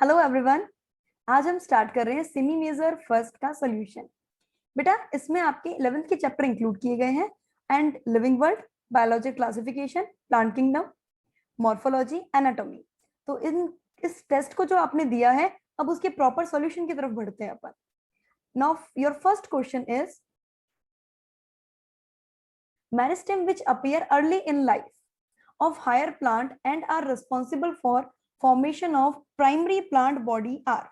Hello everyone, आज हम start कर रहे हैं सेमी मेजर फर्स्ट का सॉल्यूशन। बेटा इसमें आपके 11th के चैप्टर इंक्लूड किए गए हैं and living world, biology classification, plant kingdom, morphology, anatomy. तो इस टेस्ट को जो आपने दिया है, अब उसके प्रॉपर सॉल्यूशन की तरफ बढ़ते हैं अपन। Now your first question is meristem which appear early in life of higher plant and are responsible for formation of primary plant body are।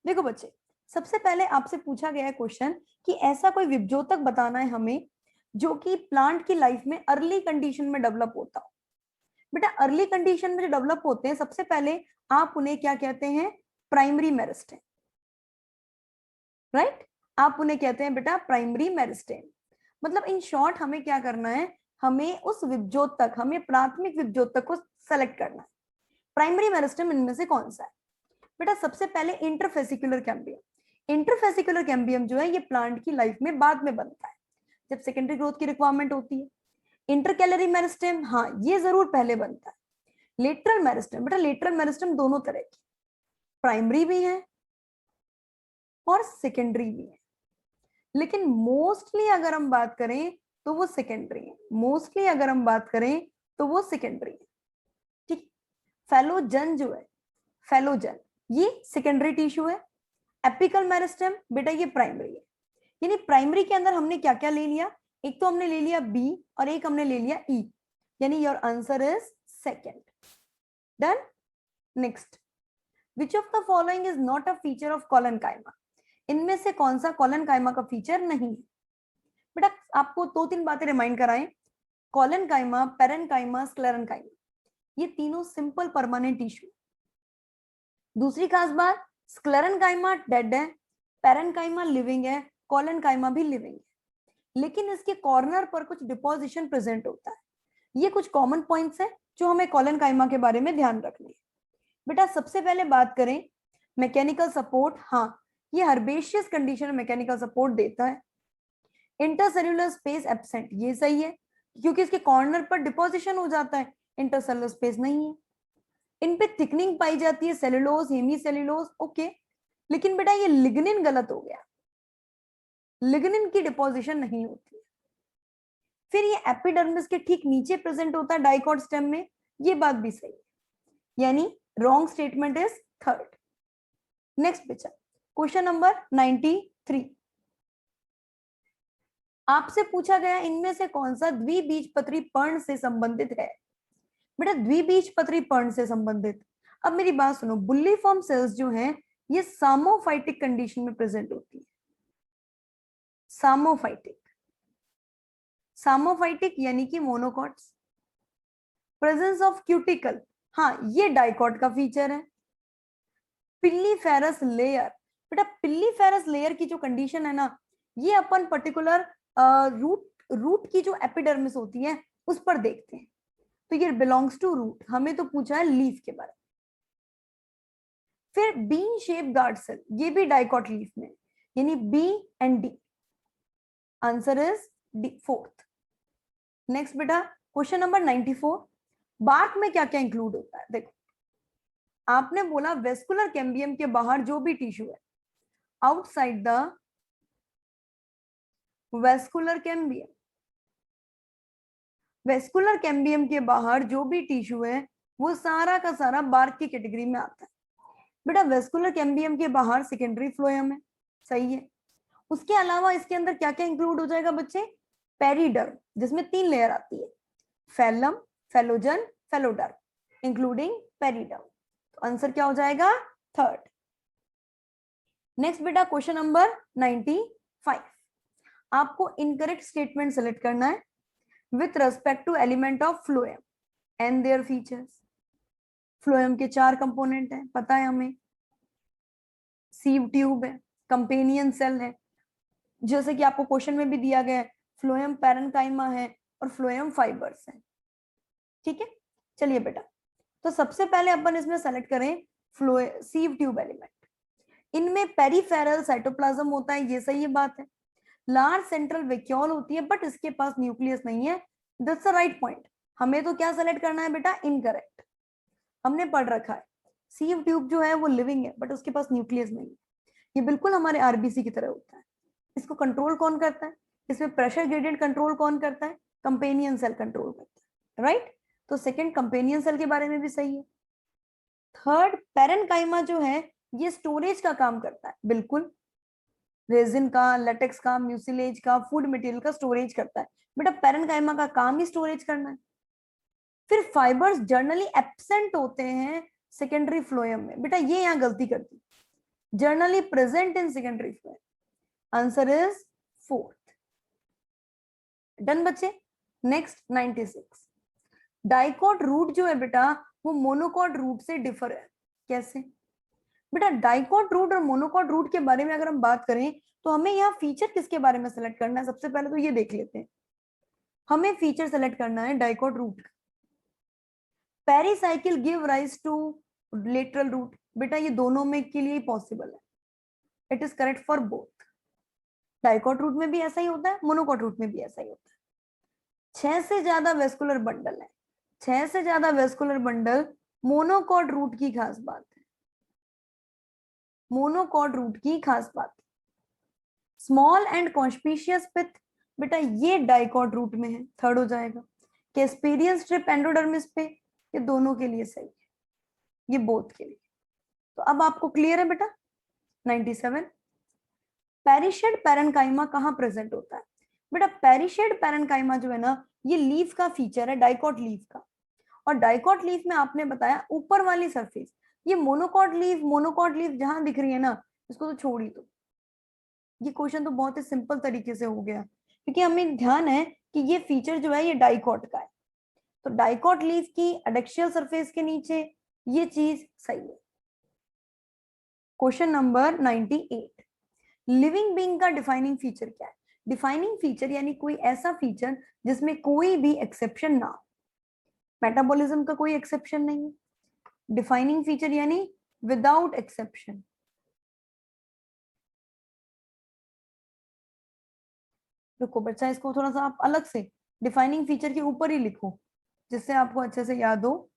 देखो बच्चे, सबसे पहले आपसे पूछा गया है क्वेश्चन कि ऐसा कोई विभजोतक बताना है हमें जो कि प्लांट की लाइफ में अर्ली कंडीशन में डेवलप होता हो। बेटा अर्ली कंडीशन में जो डेवलप होते हैं, सबसे पहले आप उन्हें क्या कहते हैं? Primary meristem, right? आप उन्हें कहते हैं बेटा प्राइमरी मेरिस्टेम। मतलब इन शॉर्ट हमें क्या करना है, हमें उस विभजोतक, हमें प्राथमिक विभजोतक को सेलेक्ट करना है। प्राइमरी मेरिस्टेम इनमें से कौन सा है? बेटा सबसे पहले इंटरफेसिकुलर कैम्बियम। इंटरफेसिकुलर कैम्बियम जो है ये प्लांट की लाइफ में बाद में बनता है जब सेकेंडरी ग्रोथ की रिक्वायरमेंट होती है। इंटरकैलरी मेरिस्टेम, हाँ ये जरूर पहले बनता है। लेटरल मेरिस्टेम, बेटा लेटरल मेरिस्टेम दोनों तरह की, प्राइमरी भी है और सेकेंडरी भी है, लेकिन मोस्टली अगर हम बात करें तो वो सेकेंडरी है। मोस्टली अगर हम बात करें तो वो सेकेंडरी है, ठीक। फेलोजन जो है, फेलोजन ये सेकेंडरी टिश्यू है। एपिकल मेरिस्टेम बेटा ये प्राइमरी है। यानी प्राइमरी के अंदर हमने क्या क्या ले लिया? एक तो हमने ले लिया बी और एक हमने ले लिया ई, यानी your answer is second. Done. Next, which of the following is not a feature of collenchyma? इनमें से कौन सा कोलेनकाइमा का फीचर नहीं है? बेटा आपको दो तीन बातें रिमाइंड कराएं। कोलेनकाइमा, पेरेनकाइमा, स्क्लेरेनकाइमा, ये तीनों सिंपल परमानेंट टिश्यू। दूसरी खास बात, स्क्लेरेनकाइमा डेड है, पेरेनकाइमा लिविंग है, कोलेनकाइमा भी लिविंग है, लेकिन इसके कॉर्नर पर कुछ डिपोजिशन प्रेजेंट होता है। ये कुछ कॉमन पॉइंट्स हैं जो हमें कोलेनकाइमा के बारे में ध्यान रखनी है। बेटा सबसे पहले बात करें मैकेनिकल सपोर्ट, हाँ ये हर्बेशियस कंडीशन में मैकेनिकल सपोर्ट देता है। इंटरसेल्यूलर स्पेस एब्सेंट, ये सही है क्योंकि इसके कॉर्नर पर डिपोजिशन हो जाता है, इंटरसेल्यूलर स्पेस नहीं है। इन पे थिकनिंग पाई जाती है, सेलुलोज, हेमीसेल्युलोज, ओके। लेकिन बेटा ये लिग्निन गलत हो गया, लिग्निन की डिपोजिशन नहीं होती है। फिर ये एपिडर्मिस के ठीक नीचे प्रेजेंट होता है डाइकॉट स्टेम में, ये बात भी सही है, यानी wrong statement is third. Next बच्चा, क्वेश्चन नंबर 93। आपसे पूछा गया इनमें से कौन सा द्विबीजपत्री पर्ण से संबंधित है? बेटा द्विबीजपत्री पर्ण से संबंधित, अब मेरी बात सुनो, बुल्लीफॉर्म सेल्स जो हैं ये सामोफाइटिक कंडीशन में प्रेजेंट होती है। सामोफाइटिक, सामोफाइटिक यानी कि मोनोकॉट्स। प्रेजेंस ऑफ क्यूटिकल, हाँ ये डाइकॉट का फीचर है। पिल्लीफेरस लेयर, बेटा पिल्लीफेरस लेयर की जो कंडीशन है ना, ये अपन पर्टिकुलर रूट की जो एपिडर्मिस होती है उस पर देखते हैं, तो ये बिलोंग्स टू रूट। हमें तो पूछा है लीफ के बारे में। फिर बीन शेप गार्ड सेल, ये भी डाइकॉट लीफ में, यानी b and d, answer is d, fourth. Next बेटा क्वेश्चन नंबर 94। बार्क में क्या क्या इंक्लूड होता है? देखो आपने बोला वेस्कुलर कैम्बियम के बाहर जो भी टिश्यू है, outside the vascular cambium, vascular cambium के बाहर जो भी टिश्यू है वो सारा का सारा बार्क की कैटेगरी में आता है। बेटा वेस्कुलर कैम्बियम के बाहर सेकेंडरी फ्लोएम है, सही है। उसके अलावा इसके अंदर क्या क्या इंक्लूड हो जाएगा बच्चे? पेरिडर्म, जिसमें 3 लेयर आती है, phellem, phellogen, phelloderm, including periderm. तो आंसर क्या हो जाएगा? थर्ड। नेक्स्ट बेटा क्वेश्चन नंबर 95। आपको इनकरेक्ट स्टेटमेंट सेलेक्ट करना है with respect to element of phloem and their features. Phloem के 4 कंपोनेंट हैं, पता है हमें, सीव ट्यूब है, कंपेनियन सेल है, जैसे कि आपको क्वेश्चन में भी दिया गया है, फ्लोएम पैरेनकाइमा है और फ्लोएम फाइबर्स है, ठीक है। चलिए बेटा, तो सबसे पहले अपन इसमें सेलेक्ट करें सीव ट्यूब एलिमेंट। इनमें पेरिफेरल साइटोप्लाज्म होता है, ये सही बात है। लार्ज सेंट्रल वैक्यूल होती है बट इसके पास न्यूक्लियस नहीं है, दैट्स द राइट पॉइंट। हमें तो क्या सेलेक्ट करना है बेटा? इनकरेक्ट। हमने पढ़ रखा है सीव ट्यूब जो है वो लिविंग है बट उसके पास न्यूक्लियस नहीं है। ये बिल्कुल हमारे आरबीसी की तरह होता है। इसको कंट्रोल कौन करता है? इसमें प्रेशर ग्रेडियंट कंट्रोल कौन करता है? कंपेनियन सेल कंट्रोल करता है, राइट? तो सेकंड कंपेनियन सेल के बारे में भी सही है। थर्ड पैरेनकाइमा जो है ये स्टोरेज का काम करता है, बिल्कुल रेजिन का, लेटेक्स का, म्यूसिलेज का, फूड मटेरियल का स्टोरेज करता है। बेटा पैरेनकाइमा का काम ही स्टोरेज करना है। फिर फाइबर्स जर्नली एब्सेंट होते हैं सेकेंडरी फ्लोएम में। बेटा ये यहां गलती करती, generally present in secondary phloem. Answer is fourth. Done बच्चे। नेक्स्ट 96। डाइकोट रूट जो है बेटा वो मोनोकोट रूट से डिफर है। कैसे? बेटा डाइकोट रूट और मोनोकोट रूट के बारे में अगर हम बात करें तो हमें यहाँ फीचर किसके बारे में सेलेक्ट करना है? सबसे पहले तो ये देख लेते हैं, हमें फीचर सेलेक्ट करना है dicot root. Pericycle give rise to lateral root. बेटा ये दोनों में के लिए पॉसिबल है, it is correct for both. Dicot root में भी ऐसा ही होता है, मोनोकोट रूट में भी ऐसा ही होता है। 6 से ज्यादा वेस्कुलर बंडल है, 6 से ज्यादा वेस्कुलर बंडल मोनोकोट रूट की खास बात है, मोनोकोट रूट की खास बात। स्मॉल एंड कॉन्स्पिशियस पिथ, बेटा ये डाइकोट रूट में है, थर्ड हो जाएगा। कैस्पेरियन स्ट्रिप एंडोडर्मिस पे, ये दोनों के लिए सही है, ये बोथ के लिए। तो अब आपको क्लियर है बेटा। 97। पेरिशेड पैरेनकाइमा कहाँ प्रेजेंट होता है? बेटा पेरिशेड पैरेनकाइमा जो है ना ये लीफ का फीचर है, डाइकोट लीफ का। और डाइकोट लीफ में आपने बताया ऊपर वाली सरफेस, ये मोनोकोट लीफ जहां दिख रही है ना इसको तो छोड़ ही दो। ये क्वेश्चन तो बहुत ही सिंपल तरीके से हो गया क्योंकि हमें ध्यान है कि ये फीचर जो है ये डाइकोट का है। तो डाइकोट लीफ की एडेक्सियल सरफेस के नीचे ये चीज सही है। Question number 98। लिविंग बीइंग का डिफाइनिंग फीचर क्या है? डिफाइनिंग फीचर यानी कोई ऐसा फीचर जिसमें कोई भी एक्सेप्शन ना हो। मेटाबॉलिज्म का कोई एक्सेप्शन नहीं है। डिफाइनिंग फीचर यानी विदाउट एक्सेप्शन। रुको बच्चा, इसको थोड़ा सा आप अलग से डिफाइनिंग फीचर के ऊपर ही लिखो जिससे आपको अच्छे से याद हो।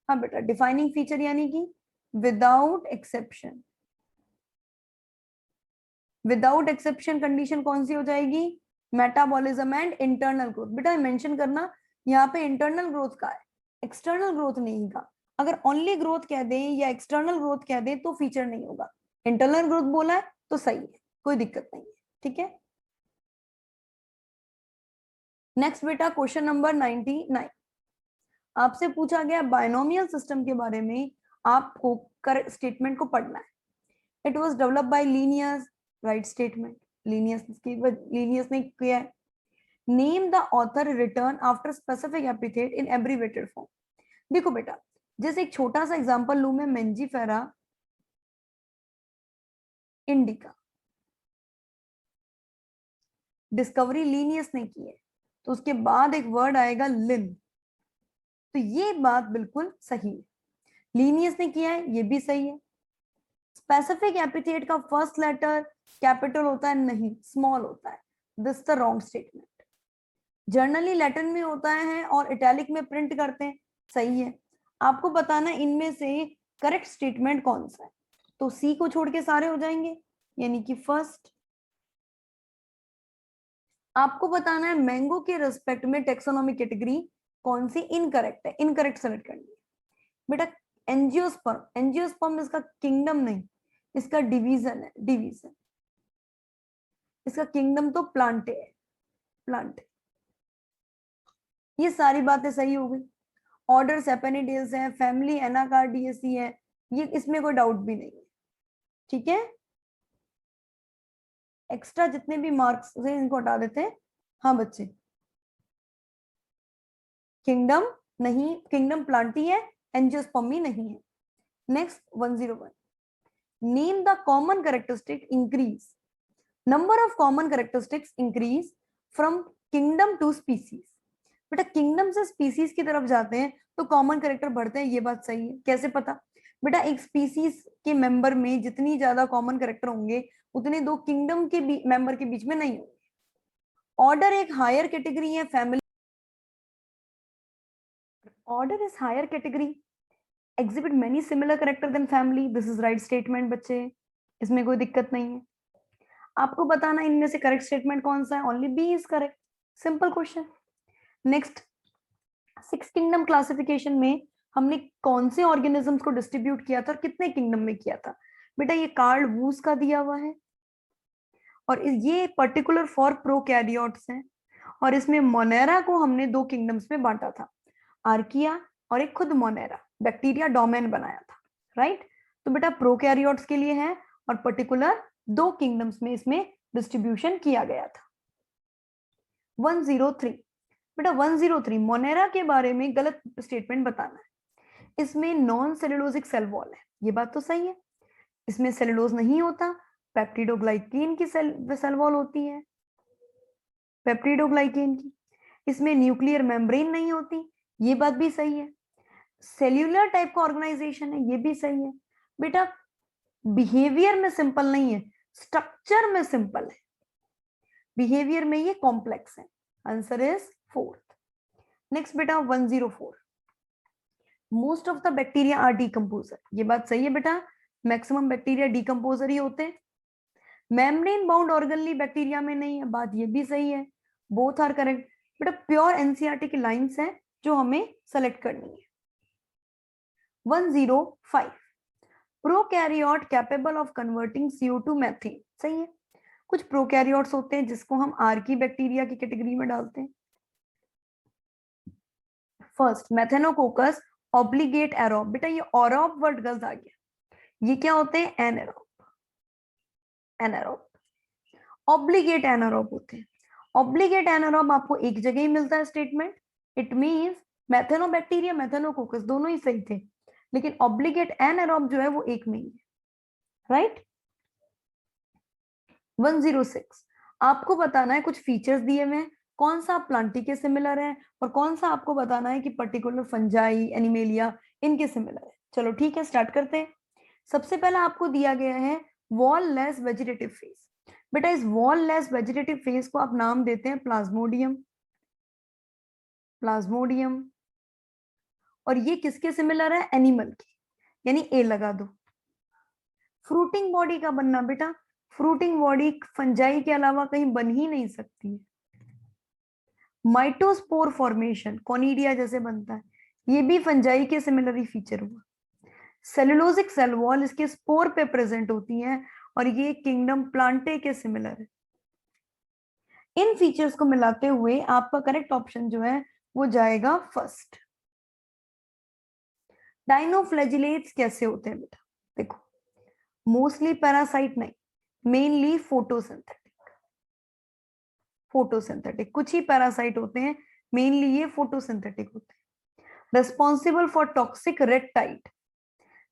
हाँ बेटा, डिफाइनिंग फीचर यानी कि without exception. Without exception condition कौन सी हो जाएगी? Metabolism and internal growth. बेटा मेंशन करना यहाँ पे इंटरनल ग्रोथ का है, एक्सटर्नल ग्रोथ नहीं का। अगर ओनली ग्रोथ कह दें या एक्सटर्नल ग्रोथ कह दें तो फीचर नहीं होगा। इंटरनल ग्रोथ बोला है तो सही है, कोई दिक्कत नहीं है, ठीक है। नेक्स्ट बेटा क्वेश्चन नंबर 99। आपसे पूछा गया बायनोमियल सिस्टम के बारे में, आपको करेक्ट स्टेटमेंट को पढ़ना है। It was developed by Linnaeus, right statement. Linnaeus ने किया है। Name the author return after specific epithet in abbreviated form. देखो बेटा, जैसे एक छोटा सा एग्जांपल लूं मैं, मेंजीफेरा इंडिका, डिस्कवरी लीनियस ने की है, तो उसके बाद एक वर्ड आएगा लिन, तो ये बात बिल्कुल सही है। लीनियस ने किया है, ये भी सही है। स्पेसिफिक एपिथेट का फर्स्ट लेटर कैपिटल होता है? नहीं, स्मॉल होता है। This the wrong statement. Generally Latin में होता है और इटैलिक में प्रिंट करते हैं, सही है। आपको बताना इनमें से करेक्ट स्टेटमेंट कौन सा है, तो सी को छोड़ के सारे हो जाएंगे, यानी कि फर्स्ट। आपको बताना है मैंगो के रिस्पेक्ट में टेक्सोनॉमिक कैटेगरी कौन सी इनकरेक्ट है, इनकरेक्ट सेलेक्ट करनी है। बेटा एंजियोस्पर्म, एंजियोस्पर्म इसका किंगडम नहीं, इसका डिवीजन है, डिवीजन। इसका किंगडम तो प्लांट है, प्लांट। ये सारी बातें सही हो गई। ऑर्डर सेपेनिडेल्स है, फैमिली एनाकार्डियेसी है, ये इसमें कोई डाउट भी नहीं है, ठीक है। एक्स्ट्रा जितने भी मार्क्स हैं इनको हटा देते हैं। हाँ बच्चे, किंगडम नहीं, किंगडम प्लांटी है, एंजियोस्पर्मी नहीं है। Next 101। Name the common characteristic increase, number of common characteristics increase from kingdom to species. बेटा किंगडम से स्पीसीज की तरफ जाते हैं तो कॉमन कैरेक्टर बढ़ते हैं, ये बात सही है। कैसे पता? बेटा एक स्पीसीज के मेंबर में जितनी ज्यादा कॉमन कैरेक्टर होंगे उतने दो किंगडम के मेंबर के बीच में नहीं होंगे। ऑर्डर एक हायर कैटेगरी है, family order is higher category, exhibit many similar character than family, this is right statement बच्चे, इसमें कोई दिक्कत नहीं है। आपको बताना इनमें से करेक्ट स्टेटमेंट कौन सा है, only B is correct, simple question. Next, six kingdom classification में हमने कौन से ऑर्गेनिजम्स को डिस्ट्रीब्यूट किया था और कितने किंगडम में किया था? बेटा ये कार्ल वूस का दिया हुआ है और ये पर्टिकुलर फॉर प्रोकैरियोट्स है, और इसमें मोनेरा को हमने दो किंगडम्स में बांटा था, आर्किया और एक खुद मोनेरा, बैक्टीरिया डोमेन बनाया था, राइट। तो बेटा प्रोकैरियोट्स के लिए है और पर्टिकुलर दो किंगडम्स में इसमें डिस्ट्रीब्यूशन किया गया था। 103, बेटा 103 मोनेरा के बारे में गलत स्टेटमेंट बताना है। इसमें नॉन सेलुलोजिक सेल वॉल है, ये बात तो सही है, इसमें सेलुलोज नहीं होता, पेप्टिडोग्लाइकेन की सेल वॉल होती है, पेप्टिडोग्लाइकेन की। इसमें न्यूक्लियर मेम्ब्रेन नहीं होती, ये बात भी सही है। सेल्यूलर टाइप का ऑर्गेनाइजेशन है, ये भी सही है। बेटा बिहेवियर में सिंपल नहीं है, स्ट्रक्चर में सिंपल है, बिहेवियर में ये कॉम्प्लेक्स है। Answer is fourth. नेक्स्ट बेटा 104, most of the bacteria are decomposer, ये बात सही है बेटा, मैक्सिमम बैक्टीरिया डीकंपोजर ही होते हैं। मेम्ब्रेन बाउंड ऑर्गेनली बैक्टीरिया में नहीं है, बात ये भी सही है, बोथ आर करेक्ट। बेटा प्योर एनसीईआरटी की लाइंस हैं जो हमें सेलेक्ट करनी है। 105, prokaryote capable of converting CO2 methane, सही है। कुछ प्रोकैरियोट्स होते हैं जिसको हम आर्की बैक्टीरिया की कैटेगरी में डालते हैं। फर्स्ट मेथेनोकोकस ऑब्लिगेट एरोब, बेटा ये ऑरोब वर्ड गलत आ गया, ये क्या होते हैं? एनारोब, एनारोब, ऑब्लिगेट एनारोब होते हैं। ऑब्लिगेट एनारोब आपको एक जगह ही मिलता है स्टेटमेंट, इट मींस मेथेनोबैक्टीरिया मेथेनोकोकस दोनों ही सही थे, लेकिन ऑब्लिगेट एनारोब जो है वो एक में ही है, राइट। 106, आपको बताना है कुछ फीचर्स दिए हुए हैं, कौन सा प्लांटी के सिमिलर है और कौन सा आपको बताना है कि पर्टिकुलर फंजाई एनिमेलिया इनके सिमिलर है। चलो ठीक है, स्टार्ट करते हैं। सबसे पहला आपको दिया गया है वॉल लेस वेजिटेटिव फेज। बेटा इस वॉल लेस वेजिटेटिव फेज को आप नाम देते हैं प्लाज्मोडियम, प्लाज्मोडियम, और ये किसके सिमिलर है? एनिमल की, यानी ए लगा दो। फ्रूटिंग बॉडी का बनना, बेटा फ्रूटिंग बॉडी फंजाई के अलावा कहीं बन ही नहीं सकती है। माइटोस्पोर फॉर्मेशन कोनिडिया जैसे बनता है, ये भी फंजाई के सिमिलर ही फीचर हुआ। सेलुलोजिक सेल वॉल इसके स्पोर पे प्रेजेंट होती हैं और ये किंगडम प्लांटे के सिमिलर है। इन फीचर्स को मिलाते हुए आपका करेक्ट ऑप्शन जो है वो जाएगा फर्स्ट। डाइनोफ्लैजिलेट्स कैसे होते हैं बेटा? देखो मोस्टली पैरासाइट नहीं, मेनली फोटोसिंथेटिक, फोटोसिंथेटिक कुछ ही पैरासाइट होते हैं, मेनली ये फोटोसिंथेटिक होते हैं। Responsible for toxic red-Tide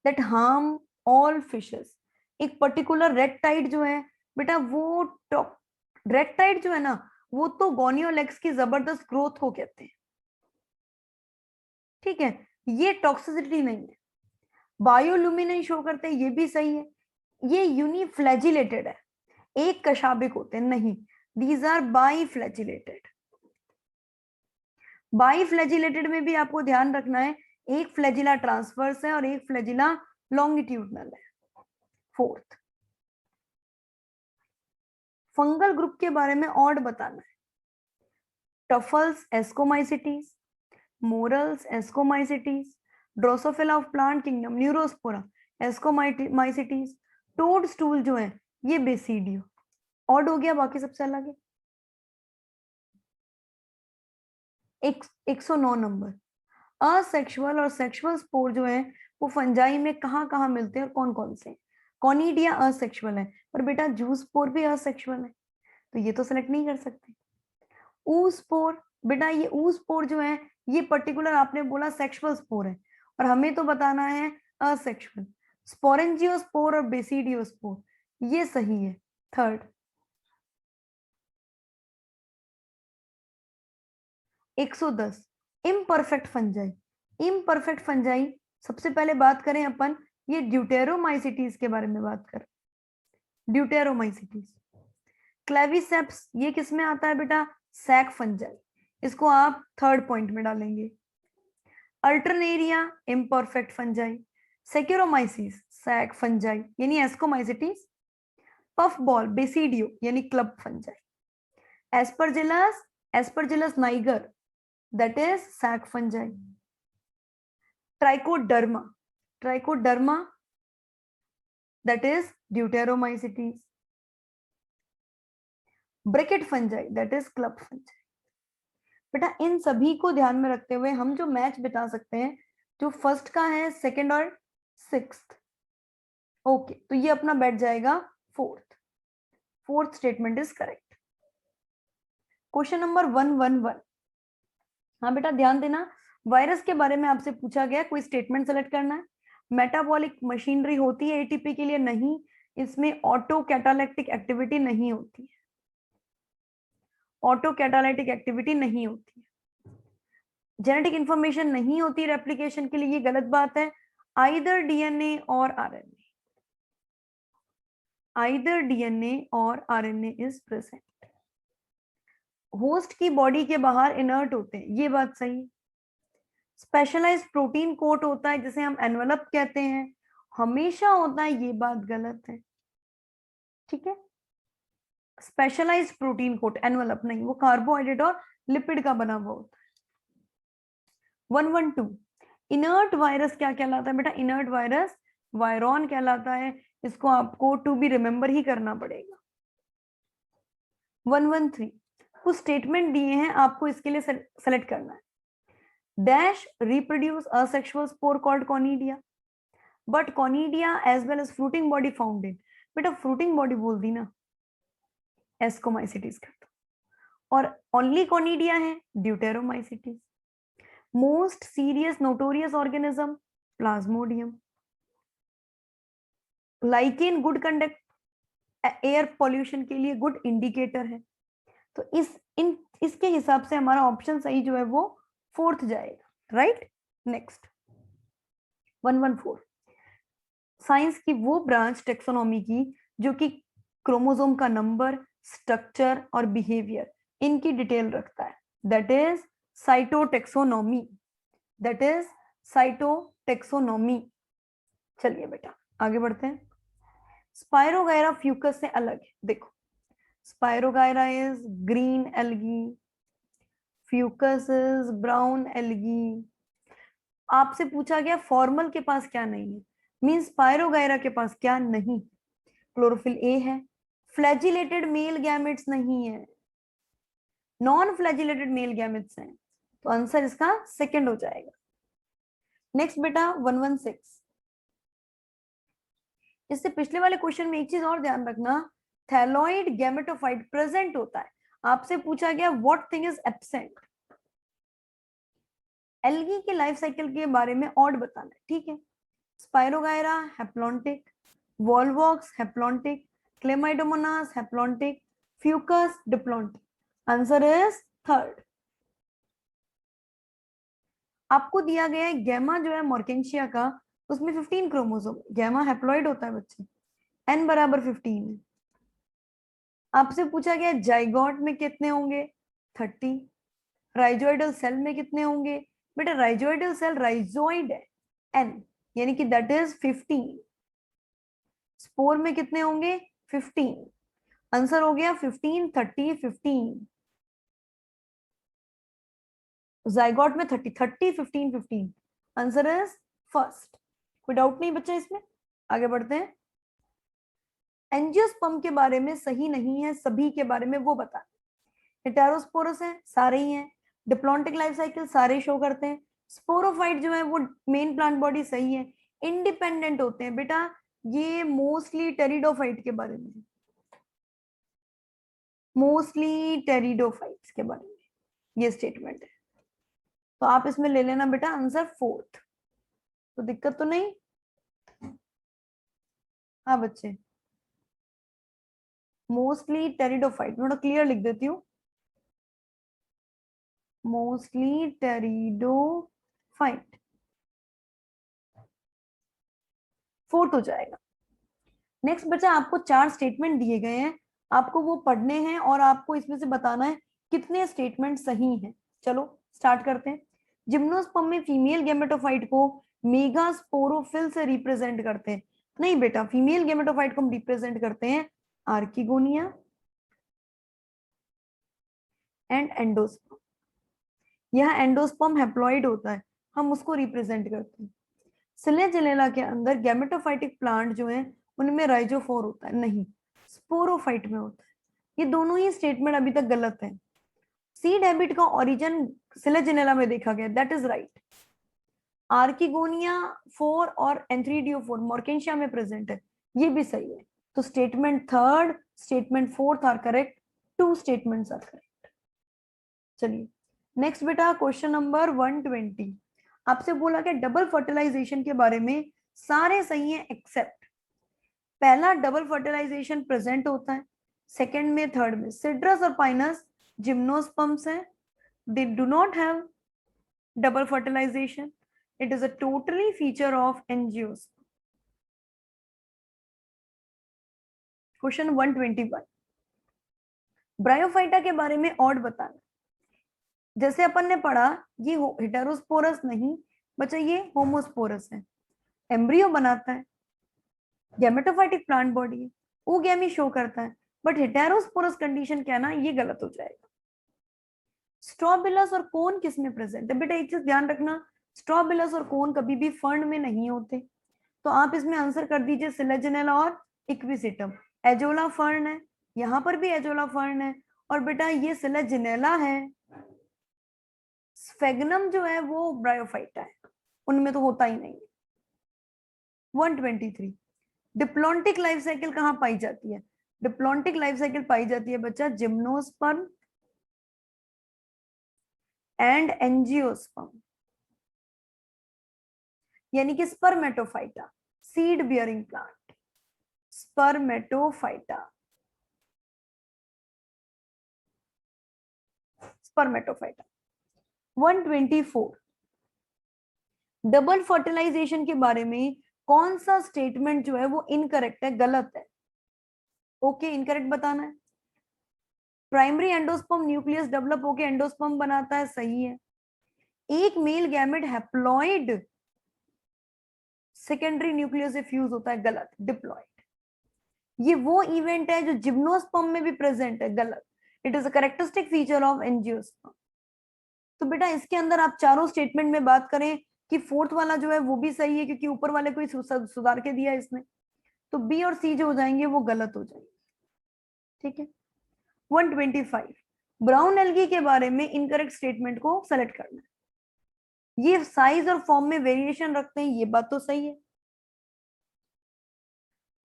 that harm all fishes. एक पर्टिकुलर रेड-टाइड जो है बेटा वो रेड-टाइड जो है ना वो तो गोनियोलेक्स की जबरदस्त ग्रोथ को कहते हैं, ठीक है, ये टॉक्सिसिटी नहीं है। बायोल्यूमिनेशन शो करते हैं, ये भी सही है। ये यूनिफ्लैजिलेटेड है, एक कशाबिक होते हैं, नहीं, दीज आर बाईफ्लैजिलेटेड। बाईफ्लैजिलेटेड में भी आपको ध्यान रखना है, एक फ्लैजिला ट्रांसवर्स है और एक फ्लैजिला लॉन्गिट्यूडनल है। फोर्थ, फंगल ग्रुप के बारे में और बताना है। Truffles ascomycetes, morels ascomycetes, Drosophila of plant kingdom Neurospora ascomycetes, toadstool जो है ये बेसिडियो। ऑड हो गया, बाकी सबसे अलग है। 109 नंबर, असेक्सुअल और सेक्सुअल स्पोर जो है वो फंजाई में कहाँ कहाँ मिलते हैं और कौन कौन से? कॉनिडिया असेक्सुअल है, पर बेटा जू स्पोर भी असेक्सुअल है, तो ये तो सेलेक्ट नहीं कर सकते। ऊ स्पोर, बेटा ये ऊ स्पोर जो है ये पर्टिकुलर आपने बोला सेक्सुअल स्पोर है और हमें तो बताना है असेक्सुअल। स्पोरेंजियोस्पोर और बेसिडियोस्पोर ये सही है। Third, 110 imperfect fungi. Imperfect fungi सबसे पहले बात करें अपन ये ड्यूटेरोमाइसिटीज के बारे में बात करें। ड्यूटेरोमाइसिटीज, क्लेविसेप्स ये किस में आता है बेटा? सैक फंजाई, इसको आप थर्ड पॉइंट में डालेंगे। Alternaria imperfect fungi, Saccharomyces sac fungi यानी एस्कोमाइसिटीज, पफ बॉल बेसिडियो यानी club fungi, Aspergillus niger that is sac fungi, Trichoderma that is deuteromycetes, bracket fungi that is club fungi. बेटा इन सभी को ध्यान में रखते हुए हम जो मैच बिता सकते हैं, जो फर्स्ट का है, सेकंड और सिक्स्थ, ओके, तो ये अपना बैठ जाएगा fourth statement is correct. Question number 111, हाँ बेटा ध्यान देना, वायरस के बारे में आपसे पूछा गया, कोई स्टेटमेंट सेलेक्ट करना है। मेटाबॉलिक मशीनरी होती है एटीपी के लिए? नहीं, इसमें ऑटो कैटालिटिक एक्टिविटी नहीं होती है, ऑटो कैटालिटिक एक्टिविटी नहीं होती है। जेनेटिक इंफॉर्मेशन नहीं होती रेप्लिकेशन के लिए, ये गलत बात है। आइदर डीएनए और आरएनए, आइदर डीएनए और आरएनए इज प्रेजेंट। होस्ट की बॉडी के बाहर इनर्ट होते हैं, ये बात सही। स्पेशलाइज्ड प्रोटीन कोट होता है जिसे हम एनवेलप कहते हैं, हमेशा होता है, ये बात गलत है, ठीक है। स्पेशलाइज्ड प्रोटीन कोट, एनवेलप नहीं, वो कार्बोहाइड्रेट और लिपिड का बना हुआ होता है। 112, इनर्ट वायरस क्या कहलाता है बेटा? इनर्ट वायरस वायरॉन कहलाता है, इसको आपको टू बी रिमेंबर ही करना पड़ेगा। 113, कुछ स्टेटमेंट दिए हैं, आपको इसके लिए सेलेक्ट करना है। Dash reproduce asexual spore called conidia, but conidia as well as fruiting body found in, बेटा fruiting body बोल दी ना, एस्कोमाइसिटीज कर दो, और ओनली कॉनिडिया है deuteromycetes. Most serious notorious organism Plasmodium. Lichen good conduct air pollution के लिए good indicator है, तो इसके हिसाब से हमारा ऑप्शन सही जो है वो फोर्थ जाएगा, राइट। नेक्स्ट 114, साइंस की वो ब्रांच टेक्सोनॉमी की जो कि क्रोमोसोम का नंबर, स्ट्रक्चर और बिहेवियर इनकी डिटेल रखता है, that is cytotaxonomy, that is cytotaxonomy. चलिए बेटा आगे बढ़ते हैं। स्पायरोगायरा फ्यूकस से अलग है, देखो spirogyra is green algae, Fucus is brown algae. आपसे पूछा गया फॉर्मल के पास क्या नहीं है, मींस स्पायरोगायरा के पास क्या नहीं, क्लोरोफिल ए है, फ्लैजिलेटेड मेल गैमेट्स नहीं है, नॉन फ्लैजिलेटेड मेल गैमेट्स हैं, तो आंसर इसका सेकंड हो जाएगा। नेक्स्ट बेटा 116, इससे पिछले वाले क्वेश्चन में एक चीज और ध्यान रखना, थैलॉइड गैमेटोफाइट प्रेजेंट होता है, आपसे पूछा गया what thing is absent. Algae के लाइफ साइकिल के बारे में ऑड बताना है, ठीक है। Spirogyra haplontic, Volvox haplontic, Chlamydomonas haplontic, Fucus diplontic, answer is third. आपको दिया गया है गैमा जो है मॉर्केंशिया का, उसमें 15 क्रोमोसोम, गैमा हैप्लॉइड होता है बच्चे, n बराबर 15 है। आपसे पूछा गया जाइगोट में कितने होंगे, 30। राइजोइडल सेल में कितने होंगे, बेटा राइजोइडल सेल राइजोइड है, n यानी कि दैट इज 15। स्पोर में कितने होंगे, 15, आंसर हो गया 15 30 15। जाइगोट में 30 30 15 15, आंसर इज फर्स्ट। कोई डाउट नहीं बच्चा इसमें, आगे बढ़ते हैं। एंजियोस्पर्म के बारे में सही नहीं है, सभी के बारे में वो बता। हेटेरोस्पोरस है, सारे ही हैं। डिप्लॉन्टिक लाइफ साइकिल सारे शो करते हैं। स्पोरोफाइट जो है वो मेन प्लांट बॉडी सही है, इंडिपेंडेंट होते हैं बेटा, ये मोस्टली टेरिडोफाइट के बारे में, मोस्टली टेरिडोफाइट्स के बारे में ये स्टेटमेंट है, तो आप इसमें ले लेना बेटा आंसर फोर्थ, तो दिक्कत तो नहीं। हाँ बच्चे, मोस्टली टेरिडोफाइट, थोड़ा क्लियर लिख देती हूँ, मोस्टली टेरिडोफाइट, फोर्थ हो जाएगा। नेक्स्ट बच्चा, आपको 4 स्टेटमेंट दिए गए हैं, आपको वो पढ़ने हैं और आपको इसमें से बताना है कितने स्टेटमेंट सही हैं। चलो स्टार्ट करते हैं। जिम्नोस्पर्म में फीमेल गैमेटोफाइट को मेगास्पोरोफिल से रिप्रेजेंट करते हैं। नहीं बेटा, फीमेल गैमेटोफाइट को हम रिप्रेजेंट करते हैं आर्किगोनिया एंड एंडोस्पर्म। यह एंडोस्पर्म हैप्लॉइड होता है, हम उसको रिप्रेजेंट करते हैं। सिलेजिनेला के अंदर गैमेटोफाइटिक प्लांट जो है उनमें राइजोफोर होता है, नहीं स्पोरोफाइट में होता है। ये दोनों ही स्टेटमेंट अभी तक गलत है। सीड हैबिट का ओरिजिन सिलेजिनेला में देखा गया, दैट इज राइट। आर्किगोनिया 4 और एंथ्रीडियोफोर मॉर्केशिया में प्रेजेंट है, ये भी सही है। तो statement third, statement fourth are correct, 2 statements are correct. चलिए नेक्स्ट बेटा, क्वेश्चन नंबर 120। आपसे बोला कि डबल फर्टिलाइजेशन के बारे में सारे सही हैं एक्सेप्ट पहला डबल फर्टिलाइजेशन प्रेजेंट होता है, सेकंड में, थर्ड में। सिट्रस और पाइनस जिम्नोस्पर्म्स हैं, they do not have double fertilization, it is a totally feature of angiosperm. Question 121, bryophyta के बारे में और बताना। जैसे अपन ने पढ़ा ये हेटेरोस्पोरस नहीं बच्चा, ये होमोस्पोरस है, एम्ब्रियो बनाता है, गैमेटोफाइटिक प्लांट बॉडी है, ओगैमी शो करता है, बट हेटेरोस्पोरस कंडीशन क्या है ना, ये गलत हो जाएगा। स्ट्रॉबिलस और कोन किस में प्रेजेंट है? बेटा एक चीज ध्यान रखना, स्ट्रॉबिलस और कोन कभी भी फर्न में नहीं होते, तो आप इसमें आंसर कर दीजिए सिलेजिनेला और इक्विसिटम। एजोला फर्न है, यहां पर भी एजोला फर्न है, और बेटा ये सिलेजिनेला है। स्फेगनम जो है वो ब्रायोफाइटा है, उनमें तो होता ही नहीं है। 123, डिप्लॉन्टिक लाइफ साइकिल कहां पाई जाती है? डिप्लॉन्टिक लाइफ साइकिल पाई जाती है बच्चा जिम्नोस्पर्म एंड एंजियोस्पर्म, यानी कि spermatophyta, seed bearing plant, spermatophyta, spermatophyta. 124, double fertilization के बारे में कौन सा स्टेटमेंट जो है वो इनकरेक्ट है, गलत है? ओके, इनकरेक्ट बताना है। प्राइमरी एंडोस्पर्म न्यूक्लियस डेवलप होकर एंडोस्पर्म बनाता है, सही है। एक male gamete haploid secondary nucleus से फ्यूज होता है, गलत। डिप्लॉइड, ये वो इवेंट है जो जिम्नोस्पर्म में भी प्रेजेंट है, गलत। It is a characteristic feature of angiosperm. तो बेटा इसके अंदर आप चारों स्टेटमेंट में बात करें कि फोर्थ वाला जो है वो भी सही है, क्योंकि ऊपर वाले को ही सुधार के दिया इसने, तो बी और सी जो हो जाएंगे वो गलत हो जाएंगे, ठीक है। 125, ब्राउन एल्गी के बारे में इनकरेक्ट स्टेटमेंट को सेलेक्ट करना है। ये साइज और फॉर्म में वेरिएशन रखते हैं, ये बात तो सही है।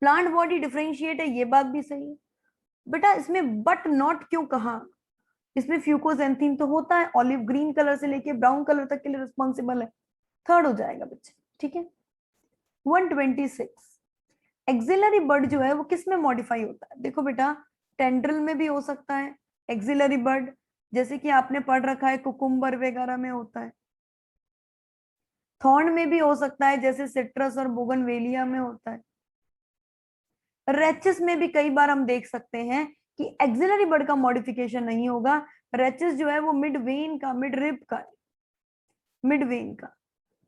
प्लांट बॉडी डिफरेंशिएट है, ये बात भी सही है। बेटा इसमें बट नॉट क्यों कहा? इसमें फ्यूकोजेंथीन तो होता है, ऑलिव ग्रीन कलर से लेके ब्राउन कलर तक के लिए रिस्पॉन्सिबल है, थर्ड हो जाएगा बच्चे, ठीक है। 126, एक्सिलरी बर्ड जो है वो किस में मॉडिफाई होता है? देखो बेटा टेंड्रिल में भी हो सकता है एक्सिलरी बर्ड, जैसे कि आपने पढ़ रखा है कुकुम्बर वगैरह में होता है। थॉर्न में भी हो सकता है, जैसे सिट्रस और बोगनवेलिया में होता है। रेचिस में भी कई बार हम देख सकते हैं कि एक्सिलरी बर्ड का मॉडिफिकेशन नहीं होगा, रेचिस जो है वो मिड वेन का, मिड रिब का, मिड वेन का,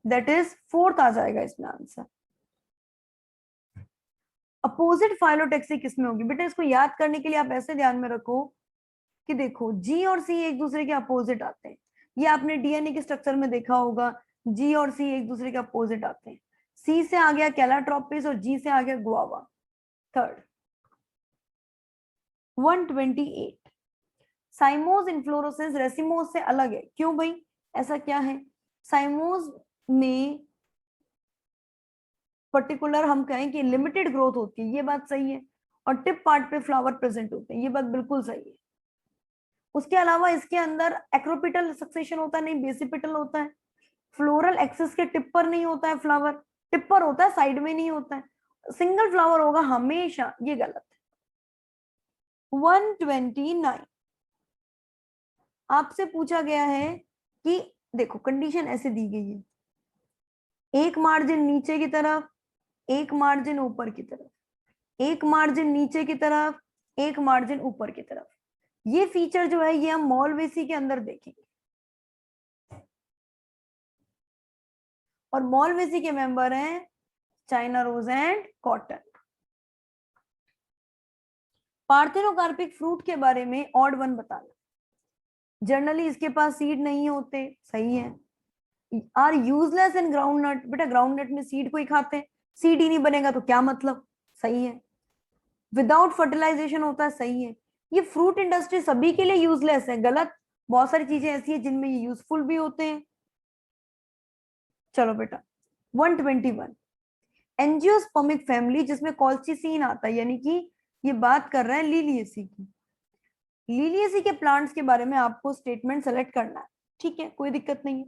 दैट इज फोर्थ आ जाएगा इसमें आंसर। अपोजिट फाइलोटैक्सी किसमें होगी? बेटा इसको याद करने के लिए आप ऐसे ध्यान में रखो कि देखो जी और सी एक दूसरे के अपोजिट आते हैं, ये आपने डीएनए के स्ट्रक्चर में देखा होगा, जी और सी एक दूसरे के अपोजिट आते हैं। सी से आ गया कैलाट्रोपिस और जी से आ गया गुआवा, थर्ड। 128, साइमोस इन्फ्लोरेसेंस रेसिमोस से अलग है, क्यों भाई, ऐसा क्या है? साइमोस में पर्टिकुलर हम कहें कि लिमिटेड ग्रोथ होती है, ये बात सही है, और टिप पार्ट पे फ्लावर प्रेजेंट होते हैं, ये बात बिल्कुल सही है। उसके अलावा इसके अंदर एक्रोपिटल सक्सेशन होता है, नहीं बेसिपिटल होता है। फ्लोरल एक्सिस के टिप पर नहीं होता है फ्लावर, टिप पर होता है, साइड में नहीं होता है, सिंगल फ्लावर होगा हमेशा, ये गलत है। 129, आपसे पूछा गया है कि देखो कंडीशन ऐसे दी गई है, एक मार्जिन नीचे की तरफ, एक मार्जिन ऊपर की तरफ, एक मार्जिन नीचे की तरफ, एक मार्जिन ऊपर की तरफ। ये फीचर जो है ये हम मॉलवेसी के अंदर देखेंगे। और मॉलवेसी के मेंबर हैं China rose and cotton. Parthenocarpic fruit के बारे में ऑड वन बताना। जनरली इसके पास सीड नहीं होते, सही है। आर यूजलेस इन ग्राउंडनट, बेटा ग्राउंडनट में सीड को ही खाते हैं, सीड ही नहीं बनेगा तो क्या मतलब, सही है। विदाउट फर्टिलाइजेशन होता है, सही है। ये फ्रूट इंडस्ट्री सभी के लिए यूजलेस है, गलत। बहुत सारी चीजें ऐसी है जिनमें ये यूजफुल भी होते हैं। चलो बेटा 121, एंजियोस्पर्मिक फैमिली जिसमें कॉल्चिसीन आता है, यानी कि ये बात कर रहे हैं लिलिएसी की। लिलिएसी के प्लांट्स के बारे में आपको स्टेटमेंट सेलेक्ट करना है, ठीक है, कोई दिक्कत नहीं है,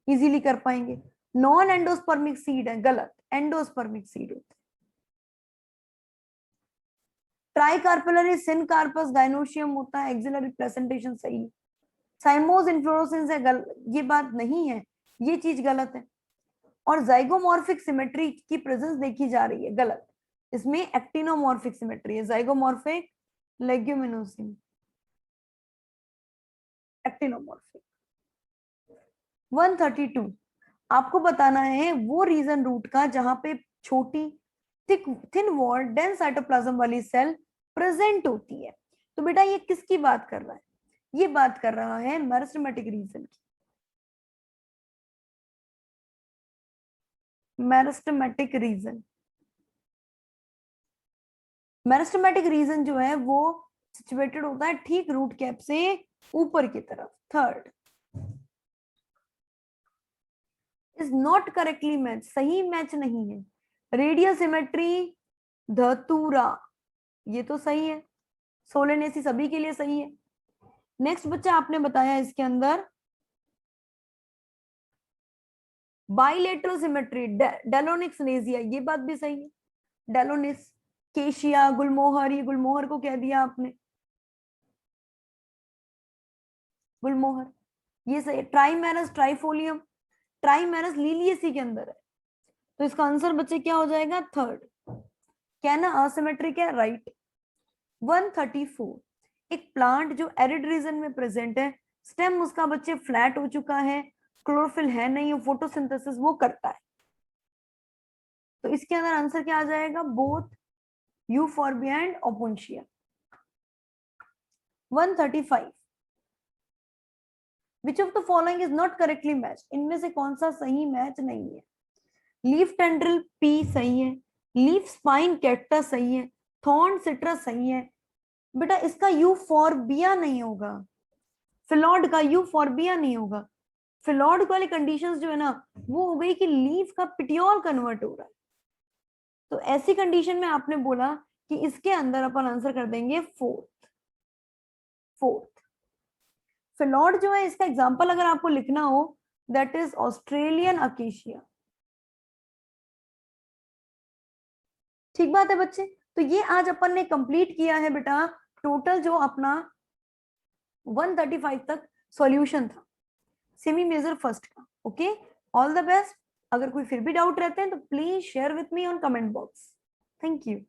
इजीली कर पाएंगे। नॉन एंडोस्पर्मिक सीड है, गलत, एंडोस्पर्मिक सीड होते हैं। ट्राइकार्पेलरी सिनकार्पस गाइनोशियम होता है, एक्सिलरी प्रेजेंटेशन सही है। साइमोस इन्फ्लोरोसेंस है, ये बात नहीं है, ये चीज गलत है। और जाइगोमॉर्फिक सिमेट्री की प्रेजेंस देखी जा रही है, गलत। इसमें एक्टिनोमॉर्फिक सिमेट्री है, जाइगोमॉर्फिक लेग्यूमिनोसिन, एक्टिनोमॉर्फिक। 132, आपको बताना है वो रीजन रूट का जहां पे छोटी थिन वॉल डेंस साइटोप्लाज्म वाली सेल प्रेजेंट होती है। तो बेटा ये किसकी बात कर रहा है, ये बात कर रहा है मेरिस्टेमेटिक रीजन की। मेरिस्टेमेटिक रीजन, मेरिस्टेमेटिक रीजन जो है वो सिचुएटेड होता है ठीक रूट कैप से ऊपर की तरफ। Third is not correctly match, सही मैच नहीं है। रेडियल सिमेट्री धतूरा, ये तो सही है, सोलेनेसी सभी के लिए सही है। नेक्स्ट बच्चा आपने बताया इसके अंदर बाइलेटरल सिमेट्री डेलोनिक्स नेजिया, ये बात भी सही है। डेलोनिस, केशिया, गुलमोहर, ये गुलमोहर को कह दिया आपने, गुलमोहर, ये सही है। ट्राइमेरस ट्राइफोलियम, ट्राइमेरस लिलिएसी के अंदर है, तो इसका आंसर बच्चे क्या हो जाएगा, थर्ड। क्या ना असिमेट्रिक है, राइट। 134, एक प्लांट जो एरिड रीजन में प्रेजेंट है, स्टेम उसका बच्चे फ्लैट हो चुका है, क्लोरोफिल है नहीं, फोटोसिंथेसिस वो करता है, तो इसके अंदर आंसर क्या आ जाएगा, both Euphorbia and Opuntia. 135, which of the following is not correctly match, इनमें से कौन सा सही मैच नहीं है। लीफ टेंड्रिल पी सही है, लीफ स्पाइन कैक्टस सही है, थॉर्न सिट्रस सही है। बेटा इसका यूफॉर्बिया नहीं होगा, फिलॉड का यूफॉर्बिया नहीं होगा। फिलॉड वाली कंडीशंस जो है ना वो हो गई कि लीफ का पिटियोल कन्वर्ट हो रहा है, तो ऐसी कंडीशन में आपने बोला कि इसके अंदर अपन आंसर कर देंगे फोर्थ। फोर्थ फिलॉड जो है, इसका एग्जांपल अगर आपको लिखना हो दैट इज ऑस्ट्रेलियन अकेशिया। ठीक बात है बच्चे, तो ये आज अपन ने कंप्लीट किया है बेटा टोटल जो अपना 135 तक सॉल्यूशन था सेमी मेजर फर्स्ट का। Okay, all the best. अगर कोई फिर भी डाउट रहते हैं तो please share with me on comment box. Thank you.